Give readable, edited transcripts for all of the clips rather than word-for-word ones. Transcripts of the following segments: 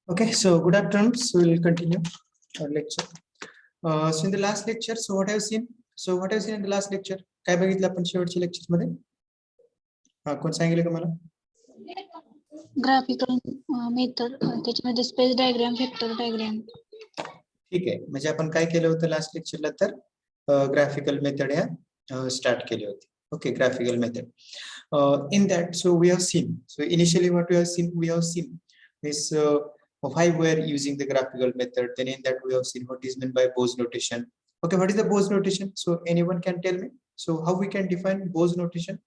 Okay, so good afternoon. So we'll continue our lecture. So in the last lecture, so what have you seen? So what have you seen in the last lecture? काय बघितलं आपण शेवटच्या lecture मध्ये? हा, कोण सांगितलं का मला? ग्राफिकल मेथड त्याच्यामध्ये स्पेस डायग्राम, वेक्टर डायग्राम. ठीक आहे, म्हणजे आपण काय केलं होतं लास्ट लेक्चरला तर ग्राफिकल मेथड ह्या स्टार्ट केली होती. Okay, graphical method. In that, so we have seen. So initially, what we have seen is why we are using the graphical method. Then in that, we have seen what is meant by Bose notation. Okay, what is the Bose notation? So anyone can tell me. So how we can define Bose notation,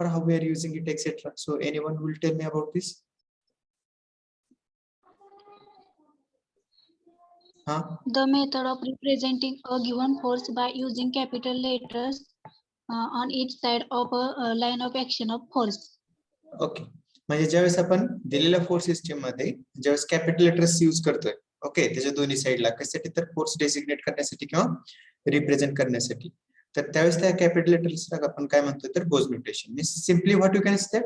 or how we are using it, etc. So anyone will tell me about this? The method of representing a given force by using capital letters on each side of a line of action of force. Okay, म्हणजे ज्यावेळेस आपण दिलेल्या force system मध्ये ज्यावेळेस capital letters use करतोय, okay, त्याच्या दोन्ही साइडला कशासाठी तर फोर्स डेसिग्नेट करण्यासाठी किंवा रिप्रेझेंट करण्यासाठी, तर त्यावेळेस त्या कॅपिटल लेटर्सला आपण काय म्हणतो तर Bow's notation. Means simply what you can say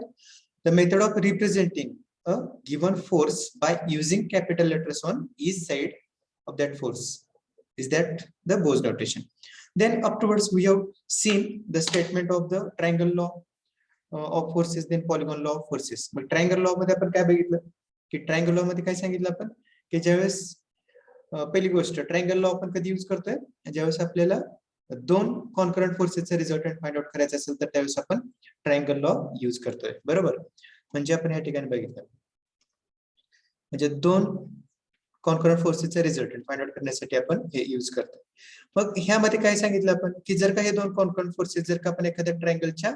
the method of representing a given force by using capital letters on each side of that force is that the Bose notation. Then afterwards we have seen the statement of the triangle law of forces, then polygon law of forces. मग triangle law मध्ये आपण काय बघितलं की triangle law मध्ये काय सांगितलं आपण की ज्यावेळेस पहिली गोष्ट ट्रायंगल लॉ आपण कधी यूज करतोय ज्यावेळेस आपल्याला दोन कॉन्करंट फोर्सेसचा रिझल्टंट फाइंड आउट करायचा असेल तर त्यावेळेस आपण ट्रायंगल लॉ यूज करतोय. बरोबर, म्हणजे आपण या ठिकाणी बघितलं म्हणजे दोन कॉन्करंट फोर्सेसचा रिझल्टंट फाइंड आउट करण्यासाठी आपण हे यूज करतो. मग ह्यामध्ये काय सांगितलं आपण की जर का हे दोन कॉन्करंट फोर्सेस जर का आपण एखाद्या ट्रायंगलच्या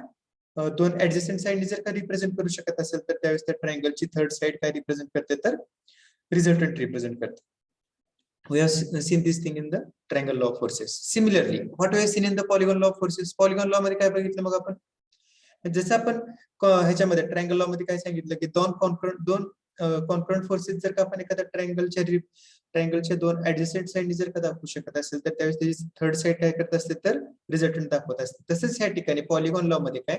दोन ऍडजस्टंट साइडनी जर का रिप्रेझेंट करू शकत असेल तर त्यावेळेस त्या ट्रायंगलची थर्ड साइड काय रिप्रेझेंट करते तर रिझल्टंट रिप्रेझेंट करते. We have seen this thing in the triangle law of forces. Similarly, what we have seen in the polygon law of forces. Polygon law मध्ये काय बघितलं मग आपण जसं आपण ह्याच्यामध्ये ट्रायंगल लॉ मध्ये काय सांगितलं की दोन कॉन्करंट फोर्सेस जर का आपण एखाद्या ट्रायंगलच्या दोन ऍडजस्टंट साइडनी जर का दाखवू शकत असेल तर त्यावेळेस त्याची थर्ड साइड काय करत असते तर रिझल्टंट दाखवत असते. तसंच ह्या ठिकाणी पॉलिगॉन लॉ मध्ये काय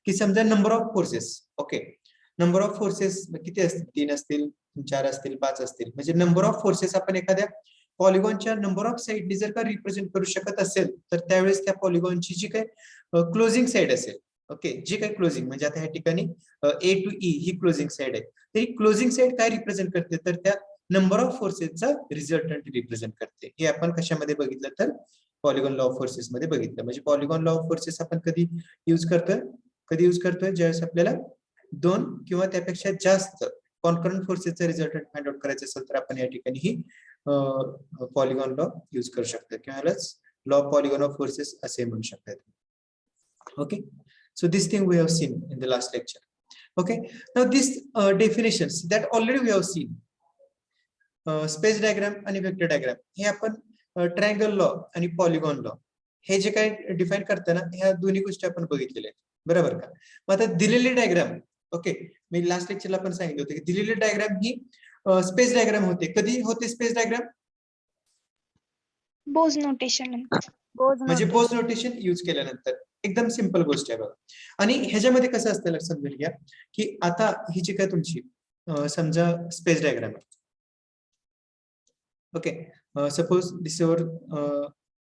की समजा number of forces, okay, number of forces किती असतील, 3 असतील, 4 असतील, 5 असतील, म्हणजे नंबर ऑफ फोर्सेस आपण एखाद्या पॉलिगॉनच्या नंबर ऑफ साइडनी जर का रिप्रेझेंट करू शकत असेल तर त्यावेळेस त्या पॉलिगॉनची जी काय क्लोजिंग साइड असेल, ओके, जी काही क्लोजिंग म्हणजे आता ह्या ठिकाणी ए टू ई ही क्लोजिंग साइड आहे, तर ही क्लोजिंग साइड काय रिप्रेझेंट करते तर त्या नंबर ऑफ फोर्सेसचा रिझल्टंट रिप्रेझेंट करते. हे आपण कशामध्ये बघितलं तर पॉलिगॉन लॉ ऑफ फोर्सेस मध्ये बघितलं. म्हणजे पॉलिगॉन लॉ ऑफ फोर्सेस आपण कधी यूज करतोय ज्यावेळेस आपल्याला दोन किंवा त्यापेक्षा जास्त कॉन्करंट फोर्सेसचा रिझल्टंट फाइंड आउट करायचं असेल तर आपण या ठिकाणी ही पॉलिगॉन लॉ यूज करू शकतो किंवा law of polygon of forces असे म्हणू शकतात. Okay, so this thing we have seen in the last lecture. Okay, now these definitions that already we have seen, space diagram आणि वेक्टर डायग्राम हे आपण triangle law आणि polygon law हे जे काही डिफाइन करताना ह्या दोन्ही गोष्टी आपण बघितलेल्या आहेत. बरोबर का? मग आता दिलेली डायग्राम, ओके, मी लास्ट लेक्चरला पण सांगितलं होतं की दिलेली डायग्राम ही स्पेस डायग्राम होते. कधी होते स्पेस डायग्राम? बोज नोटेशन. म्हणजे बोज नोटेशन यूज केल्यानंतर. एकदम सिंपल गोष्ट आहे बघा. आणि ह्याच्यामध्ये कसं असतं लक्षात घ्या की आता ही जी काय तुमची समजा स्पेस डायग्राम आहे, okay, suppose this your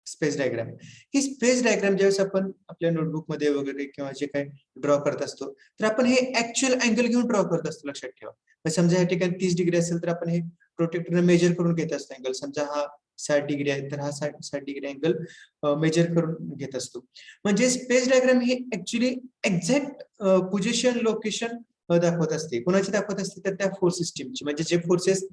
space diagram. He space diagram ज्यावेळेस आपण आपल्या नोटबुक मध्ये वगैरे किंवा जे काही ड्रॉ करत असतो तर आपण हे ऍक्च्युअल अँगल घेऊन ड्रॉ करत असतो. लक्षात ठेवा, समजा या ठिकाणी 30 डिग्री असेल तर आपण हे प्रोटेक्टर मेजर करून घेत असतो अँगल. समजा हा 60 डिग्री आहे तर हा 60 डिग्री अँगल मेजर करून घेत असतो. म्हणजे स्पेस डायग्राम ही ऍक्च्युअली एक्झॅक्ट पोझिशन लोकेशन दाखवत असते. कोणाची दाखवत असते तर त्या फोर्स सिस्टीमची, म्हणजे जे फोर्सेस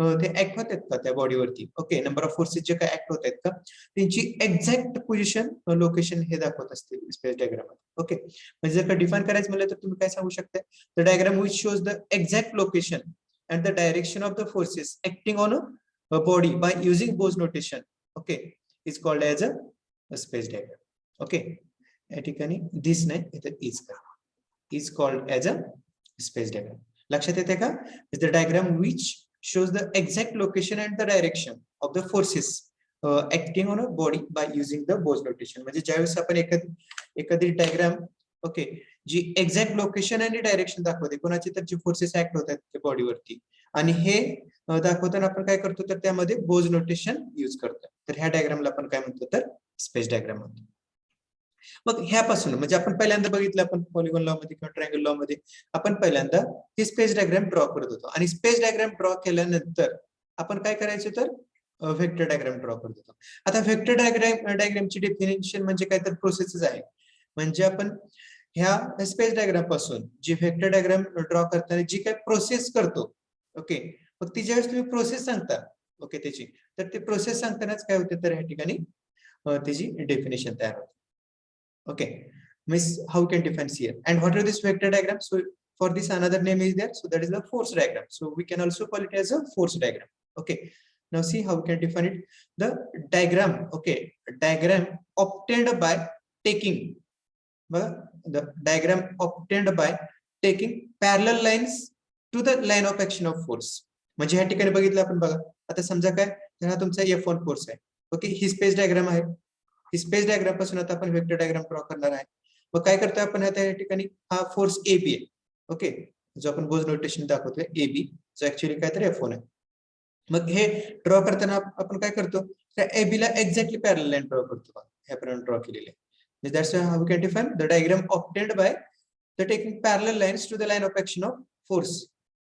ते ऍक्ट होत आहेत का त्या बॉडीवरती, ओके, नंबर ऑफ फोर्सेस जे काय ऍक्ट होत आहेत का त्यांची एक्झॅक्ट पोझिशन लोकेशन हे दाखवत असते स्पेस डायग्राम. ओके, म्हणजे जर का डिफाइन करायचं म्हणलं तर तुम्ही काय सांगू शकता, the diagram which shows the exact location and the direction of the forces acting on a body by using Bose notation, okay, is called as a space diagram. Okay, या ठिकाणी this नाही इथे is called as a space diagram. लक्षात येते का? is the diagram which shows the exact location and the direction of the forces acting on a body by using the Bose notation. म्हणजे ज्यावेळेस आपण एखादी डायग्राम ओके, जी exact location आणि direction दाखवते कोणाचे तर जे फोर्सेस ऍक्ट होत आहेत त्या बॉडीवरती. आणि हे दाखवताना आपण काय करतो तर त्यामध्ये बोज नोटेशन यूज करतो. तर ह्या डायग्रामला आपण काय म्हणतो तर स्पेस डायग्राम म्हणतो. मग ह्यापासून म्हणजे आपण पहिल्यांदा बघितलं आपण पॉलिगॉन लॉ मध्ये किंवा ट्रायंगल लॉ मध्ये आपण पहिल्यांदा ही स्पेस डायग्राम ड्रॉ करत होतो आणि स्पेस डायग्राम ड्रॉ केल्यानंतर आपण काय करायचं तर व्हेक्टर डायग्राम ड्रॉ करत होतो. आता व्हेक्टर डायग्रामची डेफिनेशन म्हणजे काय तर प्रोसेसच आहे. म्हणजे आपण ह्या स्पेस डायग्राम पासून जी व्हेक्टर डायग्राम ड्रॉ करताना जी काय प्रोसेस करतो, ओके, मग ती ज्यावेळेस तुम्ही प्रोसेस सांगता, ओके, त्याची तर ते प्रोसेस सांगतानाच काय होते तर ह्या ठिकाणी त्याची डेफिनेशन तयार होते. Okay, miss, how can define here? And what are this vector diagram? So for this another name is there. So that is the force diagram. So we can also call it as a force diagram. Okay. Now see how we can define it. The diagram. Okay, diagram obtained by taking the diagram obtained by taking parallel lines to the line of action of force. म्हणजे ह्या ठिकाणी बघितलं आपण बघा. आता समजा काय तर हा तुमचा F1 फोर्स आहे. ओके, ही स्पेस डायग्राम आहे. ही स्पेस डायग्राम पासून आता आपण वेक्टर डायग्राम ड्रॉ करणार आहे. मग काय करतोय आपण आता या ठिकाणी हा फोर्स AB आहे. ओके, जो आपण बोज नोटेशन दाखवतोय AB, जो ऍक्च्युअली काय तर F1 आहे. मग हे ड्रॉ करताना आपण काय करतो त्या AB ला एक्झॅक्टली पॅरलल लाईन ड्रॉ करतो. हे आपण ड्रॉ केलेली आहे. That's how we can define the diagram obtained by the taking parallel lines to the line of action of force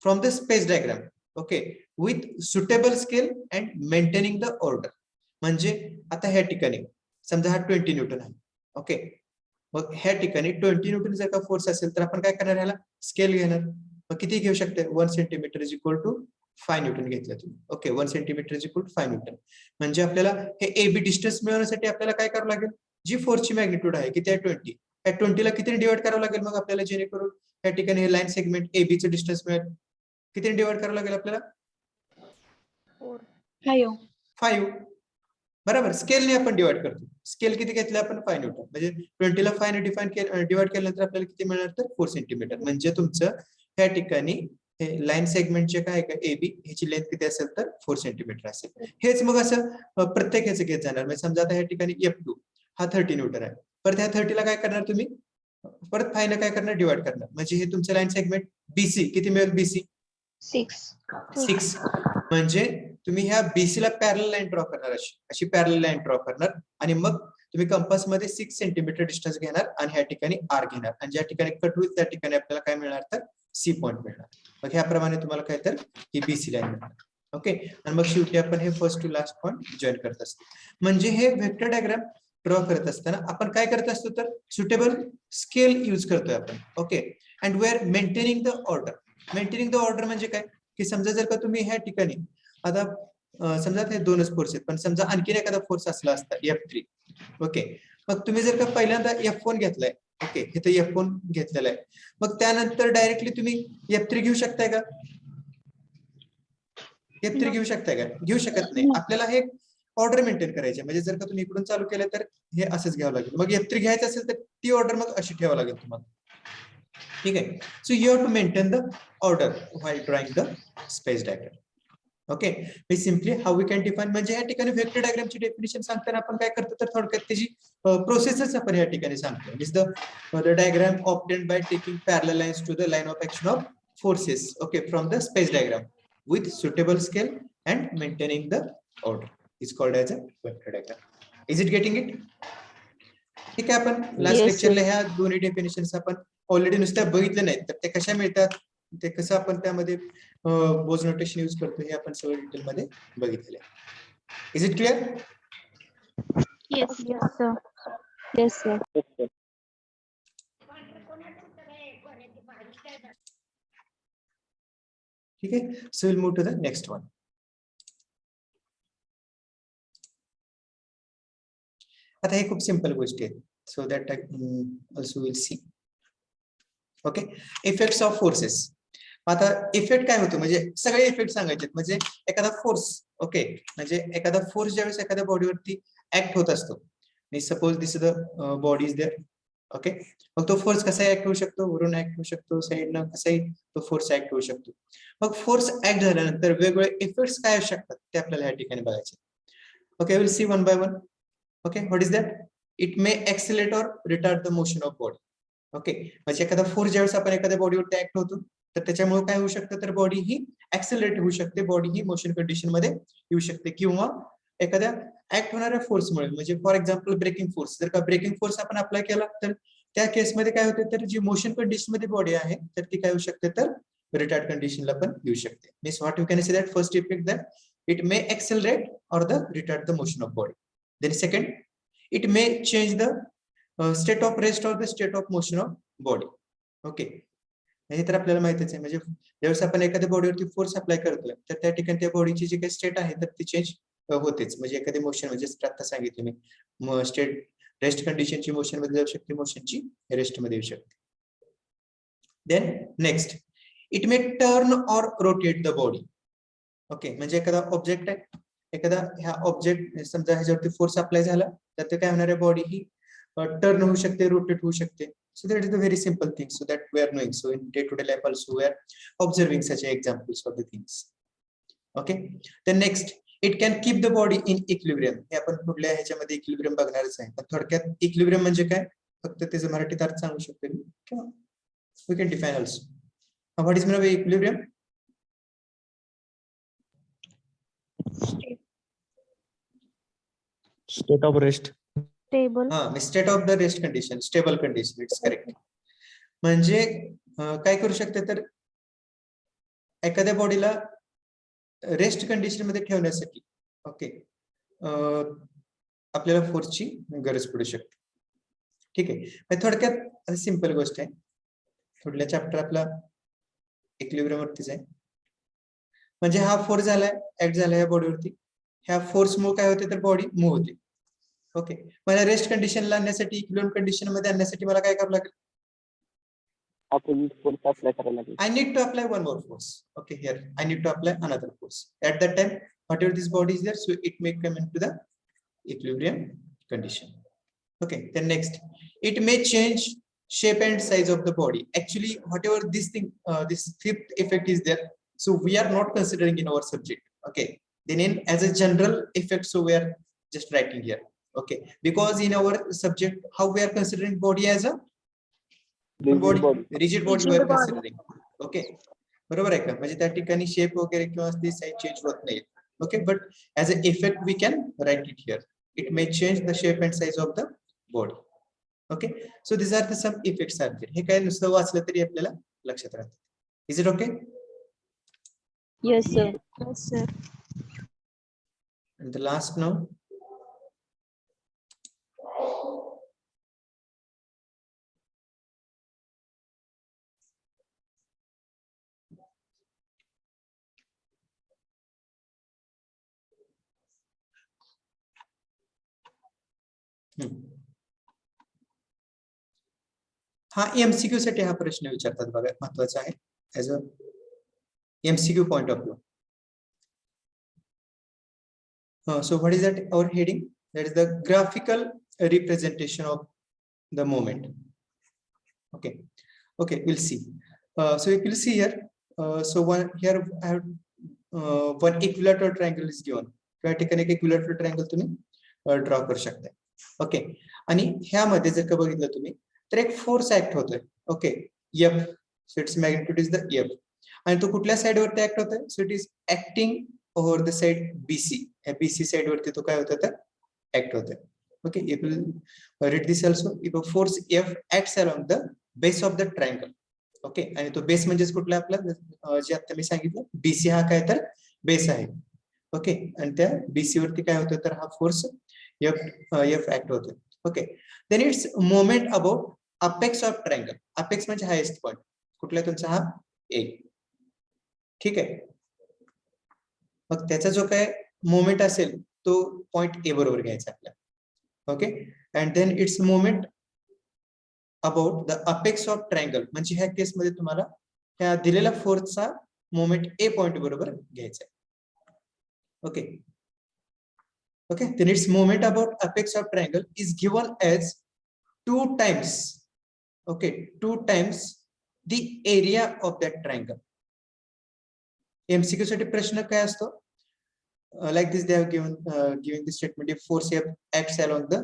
from the space diagram. Okay, with suitable scale and maintaining the order. म्हणजे आता ह्या ठिकाणी समजा हा 20 Newton आहे. Okay, मग ह्या ठिकाणी 20 न्यूटन जर का फोर्स असेल तर आपण काय करणार ह्याला स्केल घेणार. मग किती घेऊ शकते 1 centimetre is equal to 5 newton घेतलं तुम्ही. Okay, 1 centimetre is equal to 5 newton. म्हणजे आपल्याला हे AB डिस्टन्स मिळवण्यासाठी आपल्याला काय करावं लागेल, जी फोर्सची मॅग्निट्यूड आहे किती आहे 20, त्या 20 ला किती डिवाइड करावं लागेल मग आपल्याला जेणेकरून या ठिकाणी हे लाईन सेगमेंट AB चं डिस्टन्स मिळेल. किती डिवाइड करावं लागेल आपल्याला 5. बरोबर, स्केलने आपण डिवाइड करतो. स्केल किती घेतलं आपण 5 न्यूटन. म्हणजे 20 ला 5 ने डिवाइड केल्यानंतर आपल्याला किती मिळणार तर 4 सेंटीमीटर. म्हणजे तुमचं या ठिकाणी हे लाईन सेगमेंट जे काय का AB ह्याची लेंथ किती असेल तर 4 सेंटीमीटर असेल. हेच मग असं प्रत्येक ह्याचं घेत जाणार. म्हणजे समजा आता या ठिकाणी F2 हा 30 न्यूटन आहे. परत ह्या 30 ला काय करणार तुम्ही परत 5 ने काय करणार डिवाइड करणार. म्हणजे हे तुमचं लाईन सेगमेंट BC किती मिळेल BC 6. म्हणजे तुम्ही ह्या BC ला पॅरलल लाईन ड्रॉ करणार अशी पॅरलल लाईन ड्रॉ करणार आणि मग तुम्ही कंपास मध्ये 6 सेंटीमीटर डिस्टन्स घेणार आणि ह्या ठिकाणी R घेणार आणि ज्या ठिकाणी कट होईल त्या ठिकाणी आपल्याला काय मिळणार तर C पॉइंट मिळणार. मग ह्याप्रमाणे तुम्हाला काय तर ही BC लाईन मिळणार. ओके, आणि मग शेवटी आपण हे first to last point join करत असतो. म्हणजे हे व्हेक्टर डायग्राम ड्रॉ करत असताना आपण काय करत असतो तर सुटेबल स्केल यूज करतोय आपण. Okay, and we are maintaining the order. Maintaining the order म्हणजे काय की समजा जर का तुम्ही ह्या ठिकाणी आता समजा हे दोनच फोर्स आहेत पण समजा आणखीन एखादा फोर्स असला असता F3. ओके, मग तुम्ही जर का पहिल्यांदा F1 घेतलाय, ओके, इथे F1 घेतलेला आहे, मग त्यानंतर डायरेक्टली तुम्ही F3 घेऊ शकताय का? F3 घेऊ शकताय का? घेऊ शकत नाही. आपल्याला हे ऑर्डर मेंटेन करायची. म्हणजे जर का तुम्ही इकडून चालू केलं तर हे असंच घ्यावं लागेल. मग F3 घ्यायचं असेल तर ती ऑर्डर मग अशी ठेवावं लागेल तुम्हाला. ठीक आहे. So you have to maintain the order while drawing the space diagram. Okay, मी simply how we can define म्हणजे या ठिकाणी व्हेक्टर डायग्रामची डेफिनेशन सांगताना आपण काय करतो तर थोडक्यात त्याची प्रोसेसच आपण या ठिकाणी सांगतो. Is the diagram obtained by taking parallel lines to the line of action of forces, okay, from the space diagram with suitable scale and maintaining the order is called as a vector diagram. Is it getting it? ठीक आहे, आपण last लेक्चरला ह्या दोन्ही definitions आपण already नुसत्या बघितले नाहीत तर ते कशा मिळतात ते कसं आपण त्यामध्ये बोज नोटेशन यूज करतो हे आपण सगळं डिटेल मध्ये बघितलेलं आहे. Is it clear? Yes, sir. ठीक आहे, so will move to the next one. आता हे खूप सिंपल गोष्टी आहेत. So that also will see. Okay, effects of forces. आता इफेक्ट काय होतो म्हणजे सगळे इफेक्ट सांगायचे. म्हणजे एखादा फोर्स, ओके, म्हणजे एखादा फोर्स ज्यावेळेस एखाद्या बॉडीवरती ऍक्ट होत असतो, suppose this the body is there. Okay, मग तो फोर्स कसा ऍक्ट होऊ शकतो, वरून ऍक्ट होऊ शकतो, साईडनं कसाही तो फोर्स ऍक्ट होऊ शकतो. मग फोर्स ऍक्ट झाल्यानंतर वेगवेगळे इफेक्ट्स काय असू शकतात ते आपल्याला या ठिकाणी बघायचे. Okay, will see one by one. Okay, what is that? It may accelerate or retard the motion of body. Okay, म्हणजे एखादा फोर्स ज्यावेळेस आपण एखाद्या बॉडीवरती ऍक्ट होतो तर त्याच्यामुळे काय होऊ शकतं, तर बॉडी ही ऍक्सेलरेट होऊ शकते, बॉडी ही मोशन कंडिशन मध्ये येऊ शकते, किंवा एखाद्या ऍक्ट होणाऱ्या फोर्समुळे, म्हणजे फॉर एक्झाम्पल ब्रेकिंग फोर्स, जर का ब्रेकिंग फोर्स आपण अप्लाय केला तर त्या केसमध्ये काय होते, तर जी मोशन कंडिशन मध्ये बॉडी आहे तर ती काय होऊ शकते, तर रिटार्ड कंडिशनला पण येऊ शकते. Means what you can say that first effect that it may accelerate or the retard the motion of body. Then second, it may change the state of rest or the state of motion of body. Okay, हे तर आपल्याला माहितीच आहे, म्हणजे ज्यावेळेस आपण एखाद्या बॉडीवरती force apply करतोय तर त्या ठिकाणी त्या बॉडीची जी काही स्टेट आहे तर ती चेंज होतेच, म्हणजे एखादी मोशन, म्हणजे आता सांगितलं मी स्टेट रेस्ट कंडिशनची मोशन मध्ये जाऊ शकते, मोशनची रेस्ट मध्ये येऊ शकते. Then next, it may turn or rotate the body. Okay, म्हणजे एखादा ऑब्जेक्ट आहे, एखादा ह्या ऑब्जेक्ट समजा ह्याच्यावरती फोर्स अप्लाय झाला तर ते काय होणार आहे, बॉडी ही टर्न होऊ शकते, रोटेट होऊ शकते. So that is the very simple thing. So that we are knowing. So in day-to-day life also we are observing such examples of the things. Okay. Then next, it can keep the body in equilibrium. हे आपण पुढल्या ह्याच्यामध्ये equilibrium बघणारच आहे. पण थोडक्यात equilibrium म्हणजे काय, फक्त त्याचं मराठीत अर्थ सांगू शकतो मी, किंवा we can define also. What is meant by equilibrium? State of rest. Stable. State of the rest condition, stable condition. It's correct. म्हणजे काय करू शकते, तर एखाद्या बॉडीला रेस्ट कंडिशन मध्ये ठेवण्यासाठी ओके आपल्याला फोर्सची गरज पडू शकते. ठीक आहे, थोडक्यात सिंपल गोष्ट आहे. पुढल्या चॅप्टर आपला इक्विलिब्रियम वरतीच आहे. म्हणजे हा फोर्स झालाय, ऍक्ट झालाय या बॉडीवरती, ह्या फोर्स मुळे काय होते, तर बॉडी मूव्ह होते. ओके, मला रेस्ट कंडिशनला आणण्यासाठी, इक्विलिब्रियम कंडिशन मध्ये आणण्यासाठी मला काय करावं लागेल, Opposite force apply करायला लागेल. I need to apply one more force. Okay, here I need to apply another force. At that time, whatever this body is there, so it may come into the equilibrium condition. Okay, then next, it may change shape and size of the body. Actually, whatever this thing, this fifth effect is there, so we are not considering in our subject. Okay, then in as a general effect, so we are just writing here. Okay, because in our subject, how we are considering body as a Rigid body. Rigid body Rigid वर body. Considering. Okay, बरोबर आहे का, म्हणजे त्या ठिकाणी shape वगैरे किंवा ती साइज चेंज होत नाही. Okay, but as a effect we can write it here, it may change the shape and size of the body. Okay, so this are the some effects are there. हे काय नुसतं वाचलं तरी आपल्याला लक्षात राहतं. Is it okay? Yes, sir. Yes, sir. And the last now, हा MCQ साठी हा प्रश्न विचारतात बघा, महत्वाचा आहे as a MCQ point of view. So what is that, our heading? That is the graphical representation of the moment. Okay, okay, we'll see. So you will see here, so one here I have one equilateral triangle is given. त्या ठिकाणी एक equilateral triangle तुम्ही draw करू शकता. Okay, आणि ह्यामध्ये जर का बघितलं तुम्ही तर एक फोर्स ऍक्ट होतोय. Okay, F, so its magnitude is the F, आणि तो कुठल्या साइड वरती ऍक्ट होतोय, so it is acting over the side BC. या BC साइड वरती तो काय होतोय, तर ऍक्ट होतोय. Okay, you will read this also. If a force F acts along the base of the triangle. Okay, आणि तो बेस म्हणजेच कुठला आपला, जे आता मी सांगितलं BC हा काय, तर बेस आहे. ओके, आणि त्या BC वरती काय होतं, तर हा फोर्स F ऍक्ट होतोय. Okay, then its moment about apex of triangle. Apex म्हणजे हायेस्ट पॉइंट, कुठला तुमचा हा A. ठीक आहे, मग त्याचा जो काय मोमेंट असेल तो पॉइंट A बरोबर घ्यायचा आपल्याला. Okay, and then its moment about the apex of triangle, म्हणजे ह्या केस मध्ये तुम्हाला ह्या दिलेल्या फोर्सचा मोमेंट A पॉइंट बरोबर घ्यायचा आहे. Okay, okay, then its moment about apex of triangle is given as 2 times, okay, 2 times the area of that triangle. MCQ साठी प्रश्न काय असतो, like this they have given giving the statement, if force F acts along the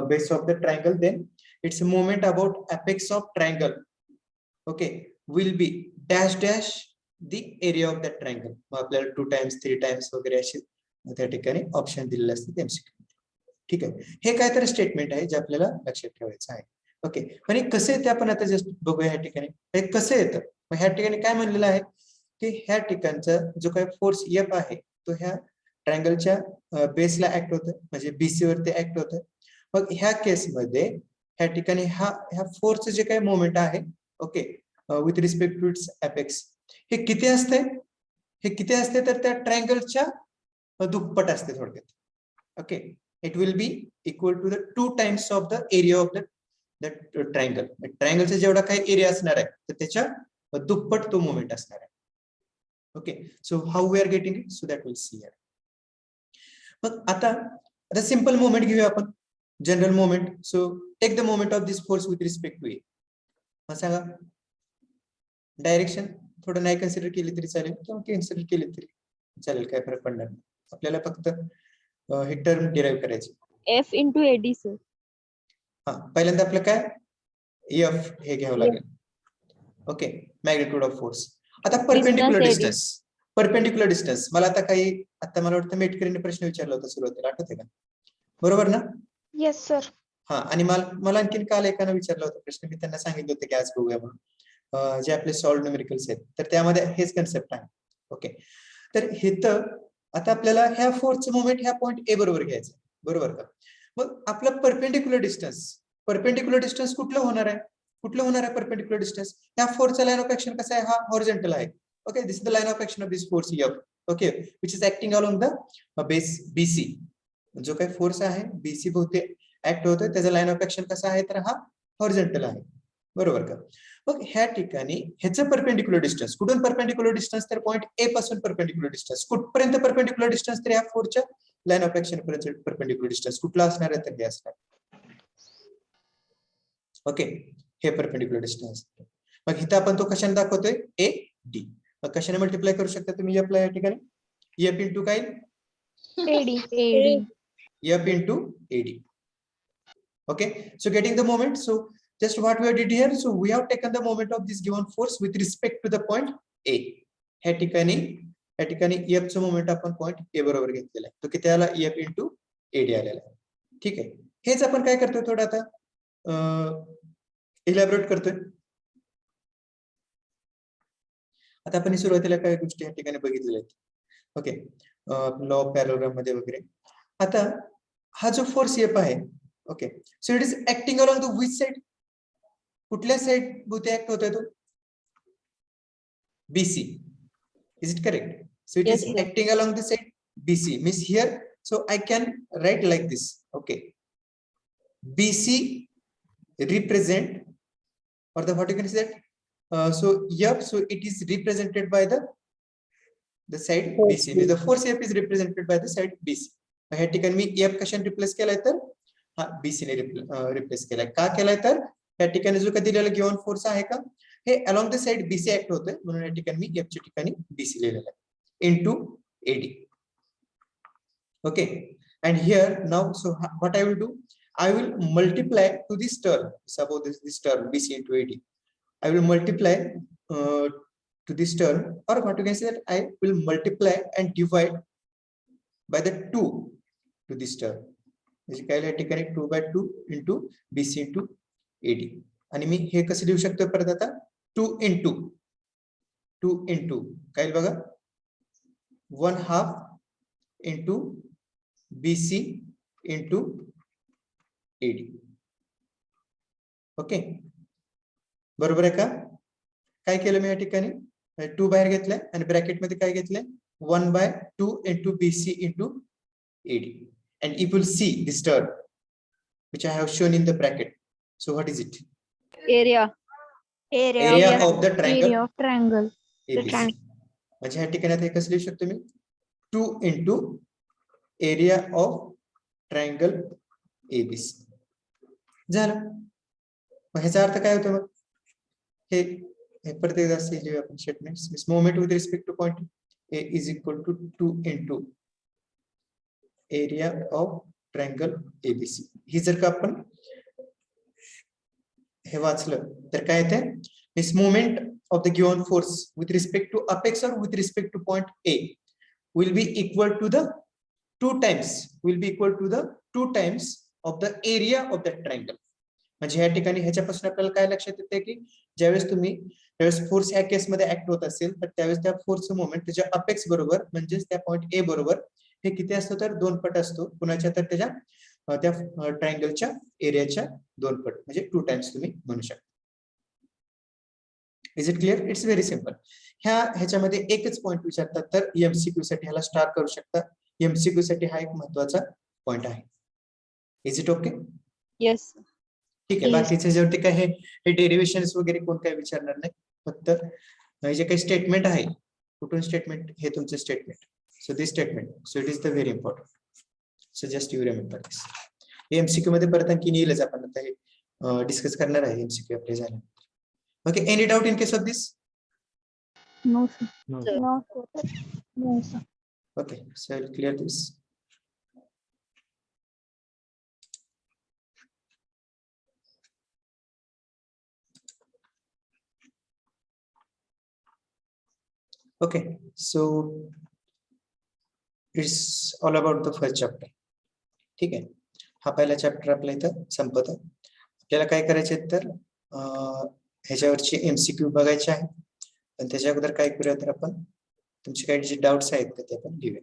base of the triangle, then it's moment about apex of triangle okay will be dash dash the area of that triangle. मग आपल्याला 2 times 3 times वगैरे असे त्या ठिकाणी option दिलेले असतात MCQ. ठीक आहे, हे काय तर स्टेटमेंट आहे जे आपल्याला लक्षात ठेवायचं आहे. ओके, पण हे कसं येते आपण आता जस्ट बघूया ह्या ठिकाणी. हे कसं येतं, मग ह्या ठिकाणी काय म्हणलेलं आहे की ह्या ठिकाणचा जो काही फोर्स F आहे तो ह्या ट्रायंगलच्या बेसला ऍक्ट होतोय, म्हणजे BC वरती ऍक्ट होतोय. मग ह्या केसमध्ये ह्या ठिकाणी ह्या फोर्सचं जे काही मोमेंट आहे okay with respect to its apex, हे किती असते, हे किती असते तर त्या ट्रायंगलच्या दुप्पट असते थोडक्यात. Okay, it will be equal to the 2 times of the area of that triangle. ट्रायंगलचा जेवढा काही एरिया असणार आहे तर त्याच्या दुप्पट तो मोमेंट असणार आहे. Okay, so how we are getting it, so that will see here. मग आता सिंपल मोमेंट घेऊया आपण, general moment. So take the moment of this force with respect to a. मग सांगा डायरेक्शन थोडं नाही कन्सिडर केली तरी चालेल किंवा कन्सिडर केली तरी चालेल, काय फरक पडणार नाही. आपल्याला फक्त हे टर्म डिराईव्ह करायचे. F into AD sir. हा, पहिल्यांदा आपलं काय F हे घ्यावं लागेल. Okay, magnitude of force. आता perpendicular AD. Distance, perpendicular distance मला आता मला वाटतं मेटकरीने प्रश्न विचारला होता सुरुवातीला, आठवते का? बरोबर ना? Yes sir. हा, आणि मला आणखीन काल एकानं विचारला होता प्रश्न, मी त्यांना सांगितलं होतं की आज बघूया म्हणून, जे आपले सॉल्व्ह न्यूमेरिकल्स आहेत तर त्यामध्ये हेच कन्सेप्ट आहे. ओके, तर हे तर आता आपल्याला ह्या फोर्सचं मोमेंट ह्या पॉईंट ए बरोबर घ्यायचं, बरोबर का? मग आपलं परपेंडिक्युलर डिस्टन्स कुठलं होणार आहे, परपेंडिक्युलर डिस्टन्स? ह्या फोर्सचा लाईन ऑफ ऍक्शन कसा आहे, हा हॉरिझॉन्टल आहे. Okay, this is the line of action of this force F. Okay, which is acting along the base BC. जो काही फोर्स आहे BC भोवती ऍक्ट होतोय, त्याचा लाईन ऑफ ऍक्शन कसा आहे तर हा हॉरिझॉन्टल आहे, बरोबर का? मग ह्या ठिकाणी ह्याचं परपेंडिक्युलर डिस्टन्स, कुठून परपेंडिक्युलर डिस्टन्स तर पॉईंट ए पासून परपेंडिक्युलर डिस्टन्स, कुठपर्यंत परपेंडिक्युलर डिस्टन्स तर ह्या फोर्सच्या लाईन ऑफ ऍक्शन पर्यंत परपेंडिक्युलर डिस्टन्स कुठला असणार आहे तर हे असणार. ओके, हे परपेंडिक्युलर डिस्टन्स. मग इथं आपण तो कशाने दाखवतोय AD. मग कशाने मल्टिप्लाय करू शकता तुम्ही F ला या ठिकाणी? F इंटू काय? AD. F into AD. Okay, so getting the moment. So just what we did here. So we have taken the moment of this given force with respect to the point A. ह्या ठिकाणी F चं moment आपण point A बरोबर घेतलेला आहे. तो किती आला? F into AD आलेला आहे. ठीक आहे, हेच आपण काय करतोय थोडं आता इलॅबोरेट करतोय. आता आपण सुरुवातीला काही गोष्टी या ठिकाणी बघितलेल्या आहेत. ओके, लॉ ऑफ पॅरलॉग्राम मध्ये वगैरे. आता हा जो फोर्स F आहे, okay, so it is acting along the which side, कुठल्या साइड भोवती ऍक्ट होतोय तो? BC. Is it correct? So it Yes, is sir. Acting along the side BC. Means here, so I can write like this. Okay, BC represent, or the what you can say that, so F, so it is represented by the side BC. Means the force F is represented by the side BC. ह्या ठिकाणी मी F कशाने replace केलाय तर हा BC ने replace केलाय. का केलाय तर या ठिकाणी जो काही दिलेला गिव्हन फोर्स आहे का, हे along the side BC act होतोय, म्हणून या ठिकाणी मी F च्या ठिकाणी BC लिहिलेला आहे into AD. Okay, and here now, so what I will do, I will multiply to this term. Suppose this term BC into AD, I will multiply to this term, or what you can say that I will multiply and divide by the 2 to this term. म्हणजे काय या ठिकाणी 2/2 into BC into AD. आणि मी हे कसं लिहू शकतो परत आता? 2 into काय बघा, 1/2 into BC into AD. Okay, बरोबर आहे का? काय केलं मी या ठिकाणी? 2 बाहेर घेतलाय आणि ब्रॅकेट मध्ये काय घेतलंय? 1/2 into BC into AD. And you will see this term which I have shown in the bracket. So what is it? Area. Area of the triangle Area of triangle. ABC. म्हणजे ह्या ठिकाणी आता कसं लिहू शकतो मी? 2 into area of triangle ABC. झालं. मग ह्याचा अर्थ काय होतो? मग हे प्रत्येक जास्त आपण statements, moment with respect to point A is equal to 2 into area of triangle ABC. ही जर का आपण हे वाचलं तर काय येते, this moment of the given force with respect to apex और with respect to point a will be equal to the 2 times of the area of that triangle. म्हणजे ह्या ठिकाणी ह्याच्यापासून आपल्याला काय लक्षात येते की ज्यावेळेस फोर्स ह्या केसमध्ये ऍक्ट होत असेल तर त्यावेळेस त्या फोर्सचं मोमेंट त्याच्या अपेक्स बरोबर म्हणजेच त्या पॉइंट ए बरोबर हे किती असतो तर 2 पट असतो. कुणाच्या तर त्या ट्रायंगलच्या एरियाच्या 2 पट म्हणजे 2 टाइम्स तुम्ही म्हणू शकता. Is it clear? It's very simple. ह्याच्यामध्ये एकच पॉइंट विचारतात तर एमसीक्यू साठी ह्याला स्टार करू शकता. एमसीक्यू साठी हा एक महत्वाचा पॉइंट आहे. Is it okay? Yes. ठीक आहे. बाकीचे जेवढे काय हे डेरिव्हेशन्स वगैरे कोण काय विचारणार नाही. फक्त जे काही स्टेटमेंट आहे, कुठून स्टेटमेंट, हे तुमचं statement. So this statement, so it is the very important. So just you remember this. MCQ मध्ये परत आणखी येईलच, आपण आता हे डिस्कस करणार आहे एमसीक्यू आपले झाल्यानंतर. Okay, any doubt in case of this? No, sir. No. No, sir. No, sir. Okay, so I'll clear this. Okay, so it's all about the first chapter. ठीक आहे. हा पहिला चॅप्टर आपला इथं संपत. आपल्याला काय करायचे तर ह्याच्यावरची एमसीक्यू बघायचे आहे. पण त्याच्या अगोदर काय करूया तर आपण तुमचे काही जे डाउट्स आहेत ते आपण घेऊया.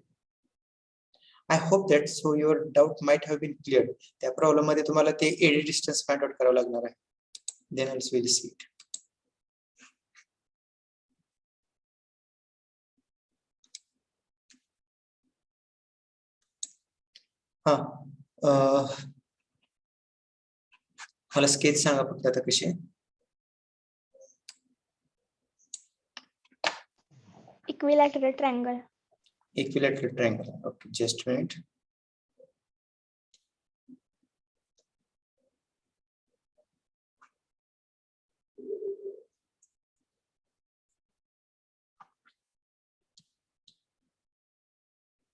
I hope that so your doubt might have been clear. त्या प्रॉब्लेम मध्ये तुम्हाला ते एडी डिस्टन्स फाइंड आउट करावं लागणार आहे. Then also will see it. हा, मला स्केच सांगा फक्त आता कशी आहे. Equilateral triangle. Equilateral triangle. Okay, just a minute.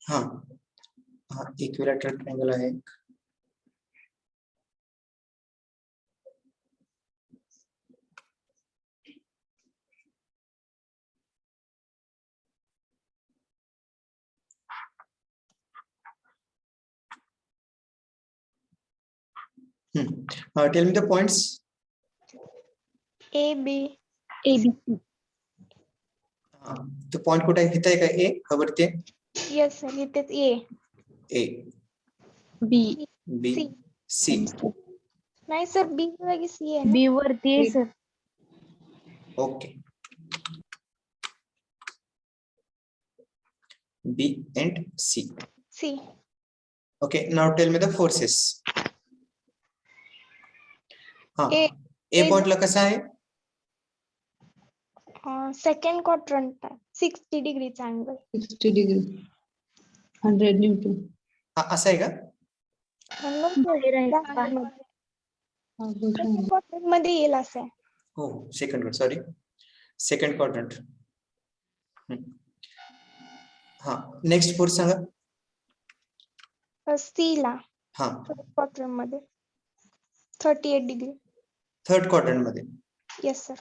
हाँ, इक्विलॅटरल ट्रायंगल आहे. Tell me the points. A, B. ABC. तो पॉइंट कुठे आहे? इथे आहे का? ए खबरते? Yes, sir. इथेच A. A, B. B, C. C. नाही सर, B जागी C आहे ना? B वरती आहे सर. Okay. B and C. C. Okay, now tell me the forces. हाँ, ए पॉइंटला कसा आहे? सेकंड क्वाड्रंट आहे. 60 डिग्रीचा अँगल. 60 degree. 100 Newton. हा, असा आहे का? सेकंड क्वाड्रंट मध्ये येईल असं आहे. हो, सेकंड, सॉरी, सेकंड क्वाड्रंट. हा, नेक्स्ट फोर्स सांगा. C ला हा, थर्ड क्वाड्रंट मध्ये 38 डिग्री. थर्ड क्वाड्रंट मध्ये. Yes sir.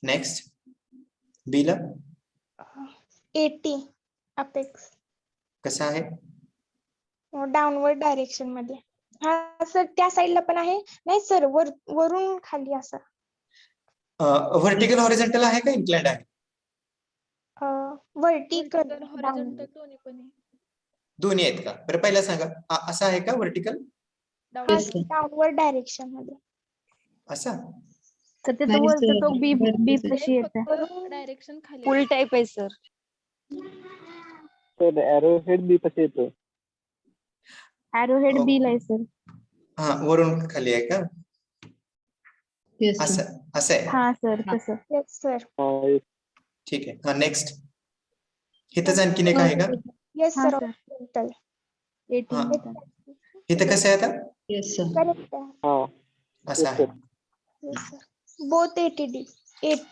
नेक्स्ट बी ला 80 अपेक्स. कसा आहे? डाऊनवर्ड डायरेक्शन मध्ये. हा सर त्या साइडला पण आहे. नाही सर, वरून खाली असं. व्हर्टिकल हॉरिझॉन्टल आहे का इन्क्लाइंड आहे? वर्टिकल हॉरिझॉन्टल दोन्ही पण आहे. दोन्ही आहेत का? बरं पहिला सांगा, असा आहे का व्हर्टिकल? डाऊनवर्ड डायरेक्शन मध्ये. असा? तर त्याचं वरचं टोक B पाशी येतं. डायरेक्शन खाली फुल टाइप आहे सर. तर एरो हेड बी पाशी येतो. Arrow head B ला आहे सर. हा, वरून खाली आहे का? असं असं आहे. हा सर, तसं. Yes sir. ठीक आहे. हा, नेक्स्ट इथंच आणखीन एक आहे का? येस हा, सर. sir. 18 हा. Newton. इथं कसं आहे आता? करेक्ट आहे. हा, असं आहे. Yes sir. Both 80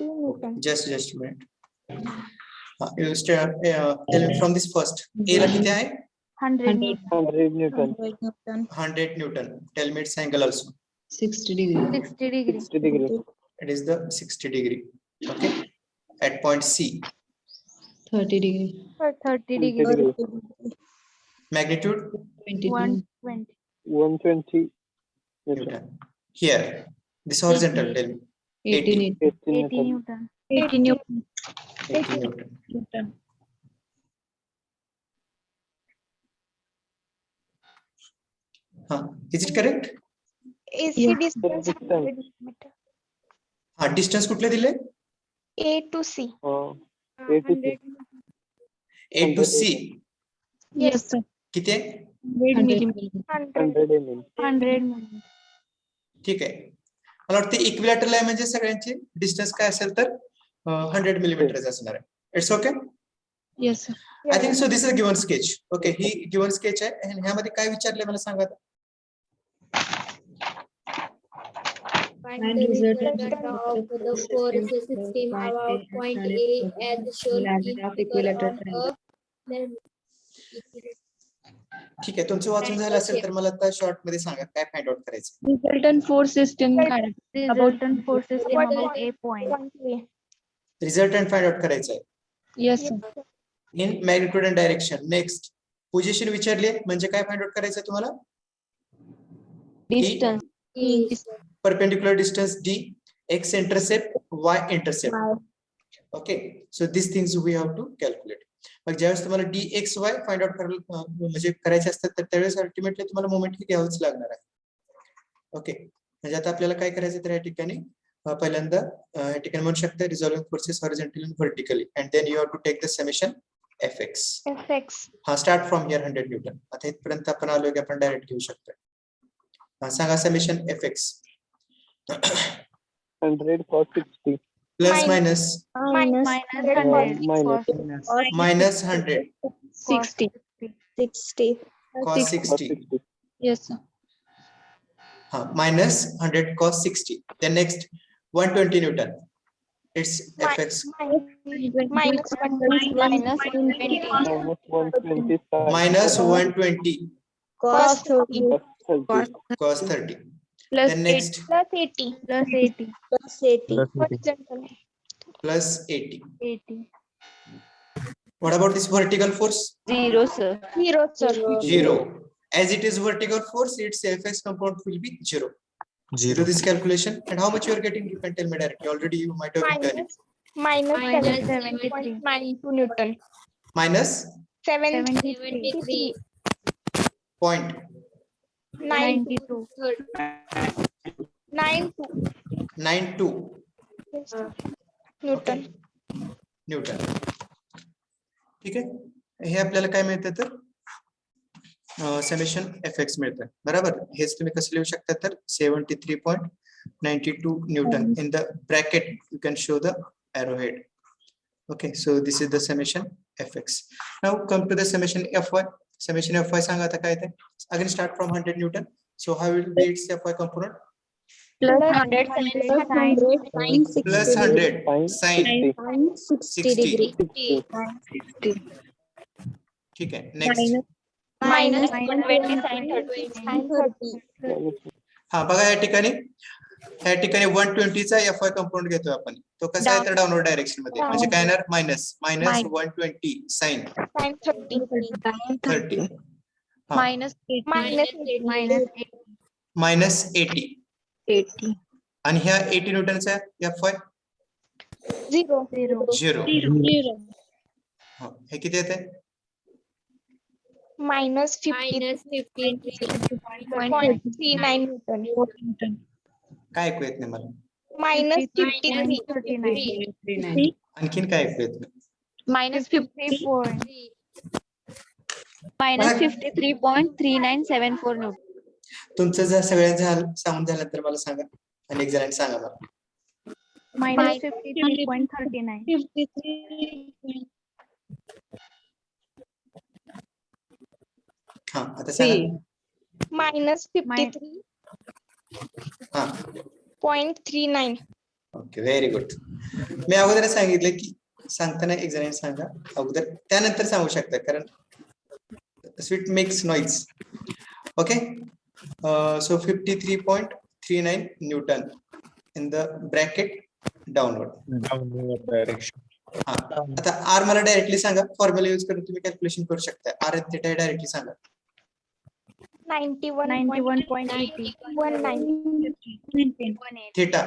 newton. Just minute. From this first, a ला किती आहे? 100 100 Newton. 100 Newton. Tell me its angle also. 60 degree. 60 degree. 60 degree. It is the 60 degree. Okay. At point C. 30 degree. 30 20 degree. degree. Magnitude 22. 120. 120 Newton. Newton. Here. This horizontal. Tell me. 18 80 80 Newton. Newton. 80 Newton. 80 Newton. Newton. Is it correct? AC Yeah. distance Distance. 100 meter. Distance कुठले दिले? A to C. A to C. 100 A to 100 C. Yes, sir. किती आहे? 100 millimeter. 100. 100 mm. 100 millimeter. ठीक आहे. मला वाटतं equilateral आहे म्हणजे सगळ्यांची डिस्टन्स काय असेल तर 100 मिलीमीटर असणार आहे. It's okay. Yes, sir. I think so this is a given sketch. Okay, he given sketch आहे आणि ह्यामध्ये काय विचारलंय मला सांगा आता. And resultant of the force system about point A as shown in of figure equilateral on triangle. ठीक आहे, तुमचं वाचून झालं असेल तर मला आता शॉर्ट मध्ये सांगा काय फाइंड आउट करायचं. Resultant force system काढा. Resultant force system What about is- A point. Point A. Resultant find out करायचं आहे. Yes, sir. In magnitude and direction. Next position विचारली आहे म्हणजे काय फाइंड आउट करायचं आहे तुम्हाला. Distance. Perpendicular distance D, X intercept, Y intercept. Okay, so these things we have to calculate. मग ज्यावेळेस तुम्हाला DXY फाइंड आउट म्हणजे करायचे असतात तर त्यावेळेस अल्टिमेटली तुम्हाला मोमेंट ही घ्यावंच लागणार आहे. ओके, म्हणजे आता आपल्याला काय करायचं तर या ठिकाणी पहिल्यांदा या ठिकाणी म्हणू शकता resolving forces horizontally and vertically and then you have to take the summation Fx. FX. Start from here 100 newton. आता इथपर्यंत आपण आलो की आपण डायरेक्ट घेऊ शकतो. सांगा summation Fx. 100 cos 60. Plus Minus. Minus Minus 100 minus. Minus 100 60. 60. cos Cos 60. 60. Yes, sir. minus 100 cos 60. Then next 120 Newton. It's Fx Minus 120. minus 120. Minus 120 sin minus 120 Cos 30. cos 30. cos 30. Plus Then next Plus 80. Plus 80. Horizontal. plus 80. 80. What about this vertical force? 0, sir. 0, sir. 0. As it is vertical force, its Fx component will be 0. Do this calculation and how much you are getting, you can tell me directly. Already you might have done it. Minus Minus 73.92 Newton. Minus 73. point 92. 92 92 Newton. Newton. ठीक आहे, हे आपल्याला काय मिळतं तर summation Fx मिळतं. बरोबर, हेच तुम्ही कसं लिहू शकता तर 73.92 Newton. In the bracket you can show the arrowhead. Okay, so this is the summation Fx. Now come to the summation Fy. Summation Fy सांगा आता काय ते. Again start from 100 Newton. So how will be its Fy component? Plus 100 sin Plus 100 sin sin 60. 60. ठीक आहे, next. minus 120 sin 30. हा बघा या ठिकाणी 120 चा Fy कंपाऊंड घेतोय आपण. तो कसा आहे तर डाऊनवर्ड डायरेक्शन मध्ये म्हणजे काय येणार minus 120 sine Sin 30. 30 Minus 80. Minus 80. Minus 80 80. आणि ह्या 80 न्यूटनचा Fy 0. 0. हे किती येते Minus 50. minus 53.39 Newton. काय ऐकू येत नाही मला. Minus 53. 39. आणखीन काय ऐकू येत नाही. Minus 53.3974 Newton. तुमचं जर सगळ्यांचं सांगून झाल्यानंतर मला सांगा आणि एक जणांनी सांगा मला. Minus 53.39. 53. हा आता सांगा. Minus 53.39. हा ओके, व्हेरी गुड. मी अगोदर सांगितलं की सांगताना एक जणांनी सांगा अगोदर, त्यानंतर सांगू शकता कारण so it makes noise. Okay, so 53.39 Newton in the bracket downward. Downward direction. हा आता आर मला डायरेक्टली सांगा, फॉर्म्युला यूज करून तुम्ही कॅल्क्युलेशन करू शकता. आर एन थिटा डायरेक्टली सांगा. 91.80. 91.19. थिटा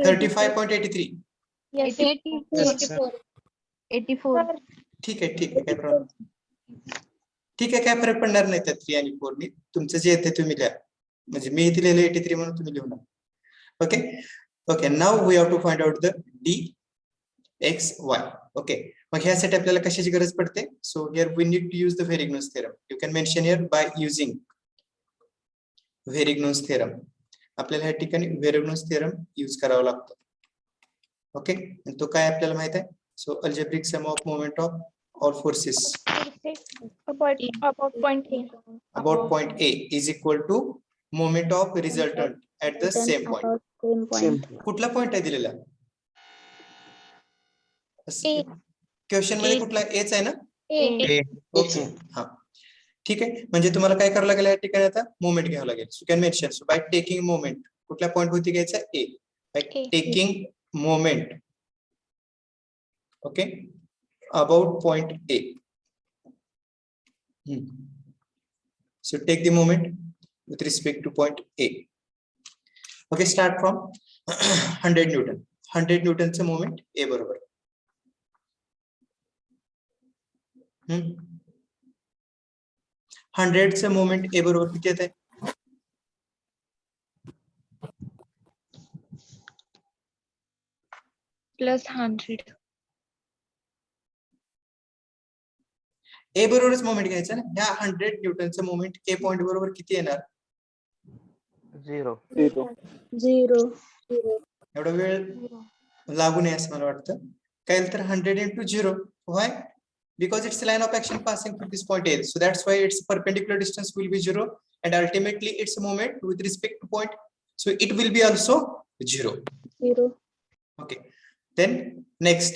35.83. Yes. 84. ठीक आहे काय प्रॉब्लेम. ठीक आहे, काय फरक पडणार नाही त्या 3 आणि 4 नी. तुमचं जे येते तुम्ही लिहा, म्हणजे मी इथे लिहिलं 83 म्हणून तुम्ही लिहू नका. Okay now we have to find out the D X Y. Okay, मग ह्यासाठी आपल्याला कशाची गरज पडते? So here we need to use the Varignon's theorem. You can mention here by using Varignon's theorem. आपल्याला ह्या ठिकाणी व्हेरिग्नोस थेरम यूज करावा लागतो. ओके, तो काय आपल्याला माहित आहे? So algebraic sum of moment of all forces About point A. about point A is equal to moment of resultant at the same point. कुठला पॉइंट आहे दिलेला? क्वेश्चन मध्ये कुठला? एच आहे ना? A. ओके, हा ठीक आहे. म्हणजे तुम्हाला काय करावं लागेल या ठिकाणी? आता मोमेंट घ्यावं लागेल. So can mention so by taking moment. कुठल्या पॉइंट होती घ्यायचा? A. By taking moment okay about point A. So take the moment with respect to point A. Okay, start from 100 Newton. 100 Newton चा moment A बरोबर. 100 चा moment A बरोबर किती येत आहे? +100. A बरोबरच मोमेंट घ्यायचा ना. ह्या 100 न्यूटनचा मोमेंट A पॉइंट बरोबर किती येणार? 0. एवढा वेळ लागू नये असं मला वाटतं. काय तर 100 into 0. Why? Because it's a line of action passing through this point A. So that's why its perpendicular distance will be 0 and ultimately its moment with respect to point. So it will be also 0. Okay. Then next.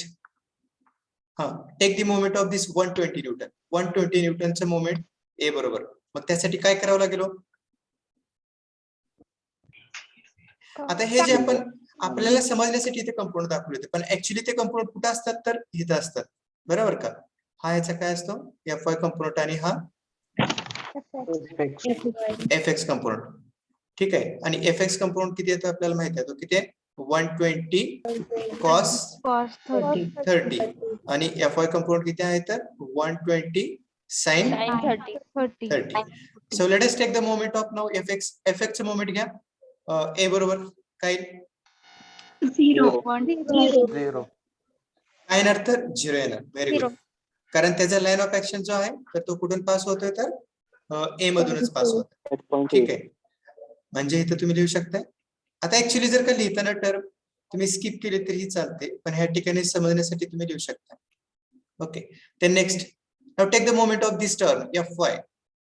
Take the moment of this 120 Newton. 120 Newton चा moment A बरोबर. मग त्यासाठी काय करावं लागेल? आता हे जे आपण आपल्याला समजण्यासाठी इथे कंपाऊंड दाखवले होते, पण ऍक्च्युली ते कंपाऊंड कुठे असतात? तर इथे असतात. बरोबर का? हा याचा काय असतो? एफ वाय कंपोनंट आणि हा एफ एक्स कंपोनंट. ठीक आहे, आणि एफ एक्स कंपोनंट किती येतो आपल्याला माहिती आहे. तो किती आहे? 120 cos 30 आणि एफ वाय कंपोनंट किती आहे? तर 120 sin 30. So let us take the moment of now F X चे मोमेंट घ्या. ए बरोबर काय 0. काय येणार? तर 0 येणार. Very good. कारण त्याचा लाईन ऑफ ऍक्शन जो आहे तर तो कुठून पास होतोय? तर ए मधूनच पास होतोय. ठीक आहे, म्हणजे इथं तुम्ही लिहू शकता. आता ऍक्च्युली जर का लिहिताना टर्म तुम्ही स्किप केले तरीही चालते, पण ह्या ठिकाणी समजण्यासाठी तुम्ही लिहू शकता. Okay, then next now take the moment of this term fy.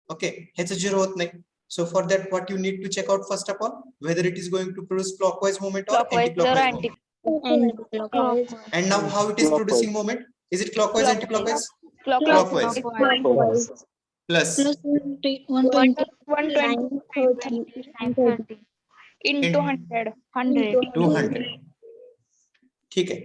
Okay, ह्याचं 0 होत नाही. So for that what you need to check out first of all whether it is going to produce clockwise moment or anti-clockwise moment. And now how it is producing moment? Is it clockwise, anti-clockwise? Clockwise. Plus 120. 120 into 100. 200. ठीक आहे.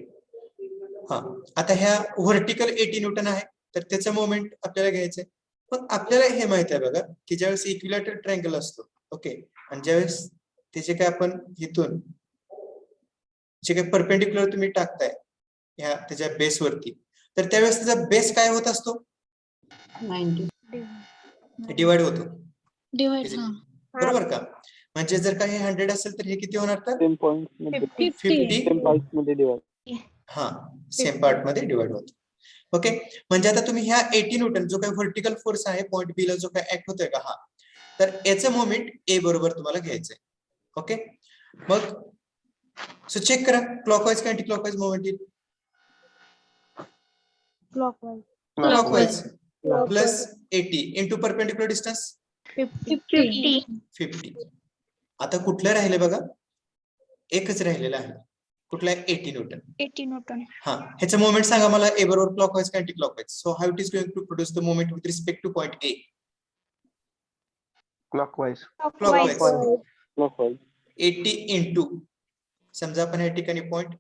हा, आता ह्या vertical 80 Newton आहे तर त्याचं moment आपल्याला घ्यायचंय. पण आपल्याला हे माहित आहे बघा की ज्यावेळेस इक्विलॅटरल ट्रायंगल असतो, ओके, आणि ज्यावेळेस त्याचे काय आपण इथून जे काही परपेंडिक्युलर तुम्ही टाकताय ह्या त्याच्या बेसवरती, तर त्यावेळेस त्याचा बेस काय होत असतो? 90. डिवाइड होतो. Divide. बरोबर का? म्हणजे जर का हे 100 असेल तर हे किती होणार? तर 10 points मध्ये 50. 10 parts मध्ये divide. हा, सेम पार्ट मध्ये डिवाइड होतो. ओके, म्हणजे आता तुम्ही ह्या 80 न्यूटन जो काही व्हर्टिकल फोर्स आहे पॉइंट बी ला जो काही ऍक्ट होतोय का, हा, तर याचं मोमेंट ए बरोबर तुम्हाला घ्यायचंय. ओके, मग सो चेक करा क्लॉकवाइज का अँटी क्लॉकवाइज मोमेंट येईल? Clockwise. Plus 80 into perpendicular distance 50. आता कुठलं राहिले बघा? एकच राहिलेलं आहे. कुठला आहे 80 न्यूटन. 80 Newton. हा, ह्याचं मोमेंट सांगा मला, ए बरोबर क्लॉकवाईज का anticlockwise. So how it is going to produce the moment with respect to point A. Clockwise. Clockwise. 80 into, समजा आपण या ठिकाणी पॉइंट